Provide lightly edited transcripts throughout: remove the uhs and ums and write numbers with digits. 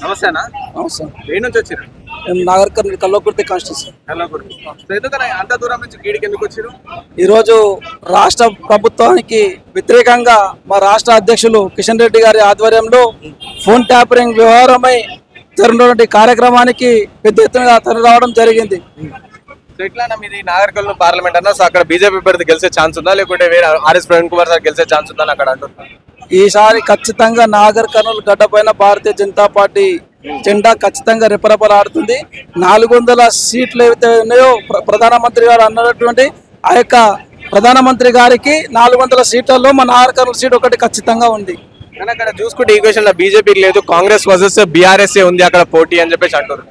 నమస్తేనా? నమస్తే. ఏ నుంచి వచ్చారు? మేము నాగర్ కర్నూలు కల్వకుర్తి కాన్స్టిట్యూన్సీ. కల్వకుర్తి. సో ఎందుకని అంత దూరం నుంచి గీడికి ఎందుకు వచ్చారు? ఈరోజు రాష్ట్ర ప్రభుత్వానికి వ్యతిరేకంగా మా రాష్ట్ర అధ్యక్షులు కిషన్ రెడ్డి గారి ఆధ్వర్యంలో ఫోన్ ట్యాపరింగ్ వ్యవహారమై జరిగినటువంటి కార్యక్రమానికి పెద్ద ఎత్తున తరలి రావడం జరిగింది. సో ఎట్లా మీది నాగర్ కర్నూలు పార్లమెంట్ అన్నా, సో అక్కడ బీజేపీ అభ్యర్థి గెలిచే ఛాన్స్ ఉందా, లేకుంటే వేరే ఆర్ఎస్ ప్రవీణ్ కుమార్ సార్ గెలిచే ఛాన్స్ ఉందా అని అక్కడ అంటున్నారు. ఈసారి ఖచ్చితంగా నాగర్ కర్నూలు గడ్డ పైన భారతీయ జనతా పార్టీ జెండా ఖచ్చితంగా రెపరెపలాడుతుంది. 400 సీట్లు ఏవైతే ఉన్నాయో ప్రధానమంత్రి గారు అన్నటువంటి ఆ యొక్క ప్రధానమంత్రి గారికి 400 సీట్లలో మన నాగర్ కర్నూలు సీట్ ఒకటి ఖచ్చితంగా ఉంది. కానీ అక్కడ చూసుకుంటే ఈక్వేషన్ లో బీజేపీ లేదు, కాంగ్రెస్ వర్సెస్ బీఆర్ఎస్ ఉంది అక్కడ పోటీ అని చెప్పేసి అంటారు.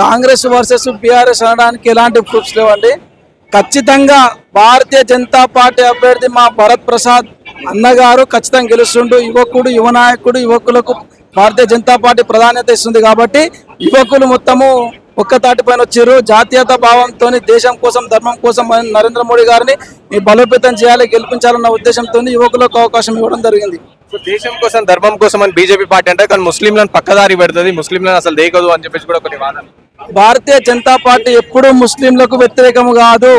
కాంగ్రెస్ వర్సెస్ బీఆర్ఎస్ అనడానికి ఎలాంటి ప్రూఫ్స్ లేవండి. ఖచ్చితంగా భారతీయ జనతా పార్టీ అభ్యర్థి మా భరత్ ప్రసాద్ అన్నగారు ఖచ్చితంగా గెలుస్తుండు. యువకుడు, యువ నాయకుడు, యువకులకు భారతీయ జనతా పార్టీ ప్రాధాన్యత ఇస్తుంది కాబట్టి యువకులు మొత్తము ఒక్క తాటిపైన వచ్చారు. జాతీయత భావంతో దేశం కోసం, ధర్మం కోసం నరేంద్ర మోడీ గారిని బలోపేతం చేయాలి, గెలిపించాలన్న ఉద్దేశంతో యువకులకు అవకాశం ఇవ్వడం జరిగింది. సో దేశం కోసం, ధర్మం కోసం అని బీజేపీ పార్టీ అంటే, కానీ ముస్లింలను పక్కదారి పెడుతుంది, ముస్లింలను అసలు దేకదు అని చెప్పేసి కూడా కొన్ని వాదనలు. భారతీయ జనతా పార్టీ ఎప్పుడూ ముస్లింలకు వ్యతిరేకము కాదు.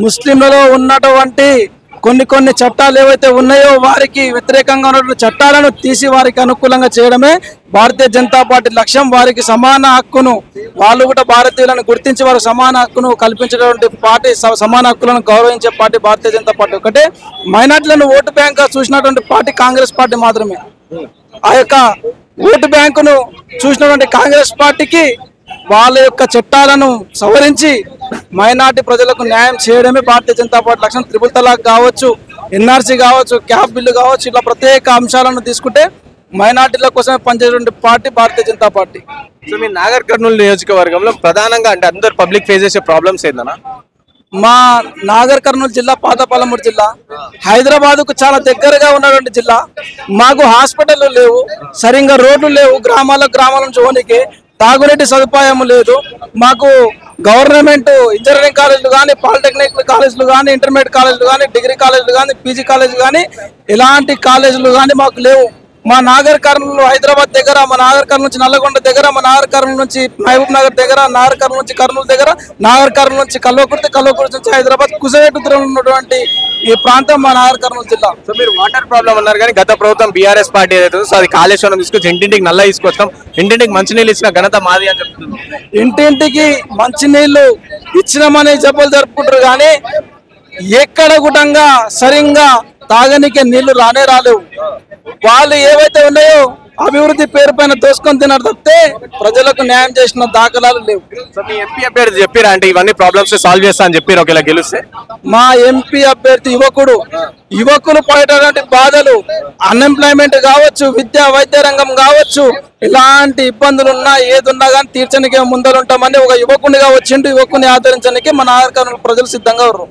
ముస్లింలలో ఉన్నటువంటి కొన్ని చట్టాలు ఏవైతే ఉన్నాయో వారికి వ్యతిరేకంగా ఉన్నటువంటి చట్టాలను తీసి వారికి అనుకూలంగా చేయడమే భారతీయ జనతా పార్టీ లక్ష్యం. వారికి సమాన హక్కును, వాళ్ళు కూడా భారతీయులను గుర్తించి వారికి సమాన హక్కును కల్పించేటువంటి పార్టీ, సమాన హక్కులను గౌరవించే పార్టీ భారతీయ జనతా పార్టీ ఒకటే. మైనార్టీలను ఓటు బ్యాంక్ గా చూసినటువంటి పార్టీ కాంగ్రెస్ పార్టీ మాత్రమే. ఆ యొక్క ఓటు బ్యాంకును చూసినటువంటి కాంగ్రెస్ పార్టీకి వాళ్ళ యొక్క చట్టాలను సవరించి మైనార్టీ ప్రజలకు న్యాయం చేయడమే భారతీయ జనతా పార్టీ లక్ష్యం. త్రిపుల్ తలాక్ కావచ్చు, ఎన్ఆర్సీ కావచ్చు, క్యాబ్ బిల్లు కావచ్చు, ఇట్లా ప్రత్యేక అంశాలను తీసుకుంటే మైనార్టీల కోసమే పనిచేసేటువంటి party Bharatiya Janata party. So మీ నాగర్ కర్నూలు నియోజకవర్గంలో ప్రధానంగా అంటే అందరు పబ్లిక్ ఫేస్ చేసే ప్రాబ్లమ్స్ ఏందన్నా? మా నాగర్ కర్నూలు జిల్లా పాత పాలమూరు జిల్లా, హైదరాబాద్ కు చాలా దగ్గరగా ఉన్నటువంటి జిల్లా. మాకు హాస్పిటల్ లేవు, సరిగ్గా రోడ్లు లేవు, గ్రామాల నుంచి ఓనికి తాగునీటి సదుపాయం లేదు. మాకు గవర్నమెంట్ ఇంజనీరింగ్ కాలేజీలు కానీ, పాలిటెక్నిక్ కాలేజీలు కానీ, ఇంటర్మీడియట్ కాలేజీలు కానీ, డిగ్రీ కాలేజీలు కానీ, పీజీ కాలేజీలు కానీ, ఎలాంటి కాలేజీలు కానీ మాకు లేవు. మా నాగర్ కర్నూలు హైదరాబాద్ దగ్గర, మా నాగర్ కర్నూలు నుంచి నల్లగొండ దగ్గర, మా నాగర్ కర్నూలు నుంచి మహబూబ్ నగర్ దగ్గర, నాగర్ కర్నూలు నుంచి కర్నూలు దగ్గర, నాగర్ కర్నూలు నుంచి కల్వకుర్తి నుంచి హైదరాబాద్ కుసవేటు దూరం ఉన్నటువంటి ఈ ప్రాంతం మా నాగర్ కర్నూలు జిల్లా. సో మీరు వాటర్ ప్రాబ్లం అన్నారు, కానీ గత ప్రభుత్వం బీఆర్ఎస్ పార్టీ ఏదైతే సో అది కాళేశ్వరం తీసుకొచ్చి ఇంటింటికి నల్ల తీసుకొస్తాం, ఇంటింటికి మంచినీళ్ళు ఇచ్చిన ఘనత మాది అని చెప్తుంది. ఇంటింటికి మంచినీళ్లు ఇచ్చినామని జబ్బులు జరుపుకుంటారు కానీ ఎక్కడ గుటంగా సరిగ్గా తాగనికే నీళ్లు రాలేవు. వాళ్ళు ఏవైతే ఉన్నాయో అభివృద్ధి పేరు పైన దోసుకొని తినరు తప్పితే ప్రజలకు న్యాయం చేసిన దాఖలాలు లేవు. సో మీ ఎంపీ అభ్యర్థి చెప్పారా అంటే ఇవన్నీ ప్రాబ్లమ్స్ సాల్వ్ చేస్తా అని చెప్పారు ఒకవేళ గెలిస్తే? మా ఎంపీ అభ్యర్థి యువకులు పడేటటువంటి బాధలు, అన్ఎంప్లాయ్మెంట్ కావచ్చు, విద్యా వైద్య రంగం కావచ్చు, ఇలాంటి ఇబ్బందులు ఉన్నా ఏదున్నా కానీ తీర్చడానికి ముందరుంటామని ఒక యువకునిగా వచ్చిండు. యువకుని ఆదరించడానికి మన నాగర్ కర్నూలు ప్రజలు సిద్ధంగా ఉన్నారు.